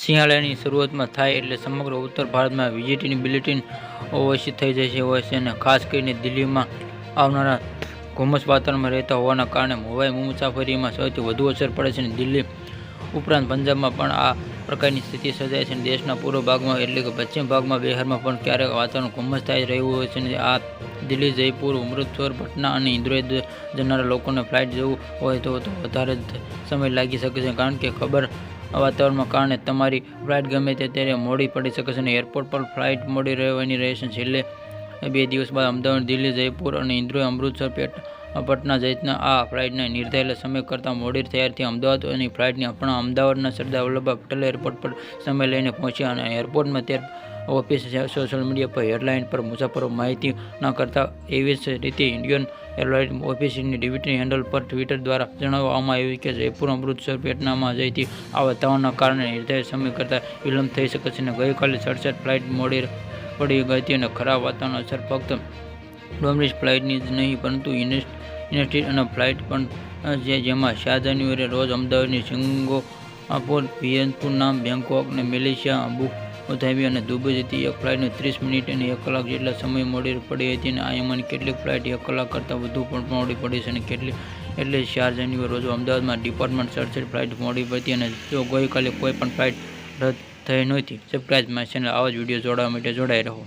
શિયાળાની શરૂઆતમાં થાય એટલે સમગ્ર ઉત્તર ભારતમાં વિઝિબિલિટી ઓછી થઈ જશે હોય છે અને ખાસ કરીને દિલ્હીમાં આવનારા ધુમ્મસ વાતાવરણમાં રહેતા હોવાના કારણે હવાઈ મુસાફરીમાં સૌથી વધુ અસર પડે છે. દિલ્હી ઉપરાંત પંજાબમાં પણ આ પ્રકારની સ્થિતિ સર્જાય છે. દેશના પૂર્વ ભાગમાં એટલે કે પશ્ચિમ ભાગમાં બિહારમાં પણ ક્યારેક વાતાવરણ ધુમ્મસ થઈ રહ્યું હોય છે. આ દિલ્હી, જયપુર, અમૃતસર, પટના અને ઇન્દોર જનારા લોકોને ફ્લાઇટ જવું હોય તો વધારે સમય લાગી શકે છે, કારણ કે ખરાબ વાતાવરણના કારણે તમારી ફ્લાઇટ ગમે ત્યારે મોડી પડી શકે છે અને એરપોર્ટ પર ફ્લાઇટ મોડી રહેવાની રહેશે. છેલ્લે 2 દિવસ બાદ અમદાવાદ, દિલ્હી, જયપુર અને ઇન્દોર, અમૃતસર, પટના સહિતના આ ફ્લાઇટને નિર્ધારિત સમય કરતાં મોડી થયાથી અમદાવાદની ફ્લાઇટની પણ અમદાવાદના સરદાર વલ્લભભાઈ પટેલ એરપોર્ટ પર સમય લઈને પહોંચી અને એરપોર્ટમાં ઓફિસ સોશિયલ મીડિયા પર હેડલાઇન પર મુસાફરો માહિતી ન કરતા. એવી જ રીતે ઇન્ડિયન એરલાઇન્સ ઓફિસની ટ્વિટર હેન્ડલ પર ટ્વિટર દ્વારા જણાવવામાં આવ્યું કે જયપુર, અમૃતસર, પટનામાં જતી આ વાતાવરણના કારણે નિર્ધારિત સમય કરતાં વિલંબ થઈ શકે છે. ગઈકાલે 67 ફ્લાઇટ મોડી પડી હતી અને ખરાબ વાતાવરણની અસર ફક્ત ડોમેસ્ટિક ફ્લાઇટની જ નહીં પરંતુ ઇન્ટરનેશનલ ફ્લાઇટ પણ છે, જેમાં 4 જાન્યુઆરીએ રોજ અમદાવાદથી Singapore, Vietnam, Bangkok, Malaysia, Abu Dhabi અને દુબઈ જતી એક ફ્લાઇટ 30 મિનિટ અને 1 કલાક જેટલા સમય મોડી પડી હતી અને આમાંની કેટલીક ફ્લાઇટ 1 કલાક કરતાં વધુ પણ મોડી પડી છે અને કેટલીક એટલે 4 જાન્યુઆરી રોજ અમદાવાદમાં ડિપાર્ટમેન્ટ 67 ફ્લાઇટ મોડી પડી અને જો ગઈકાલે કોઈ પણ ફ્લાઇટ રદ થઈ નહોતી. Subscribe my channel. આવા જ વિડીયો જોડવા માટે જોડાઈ રહો.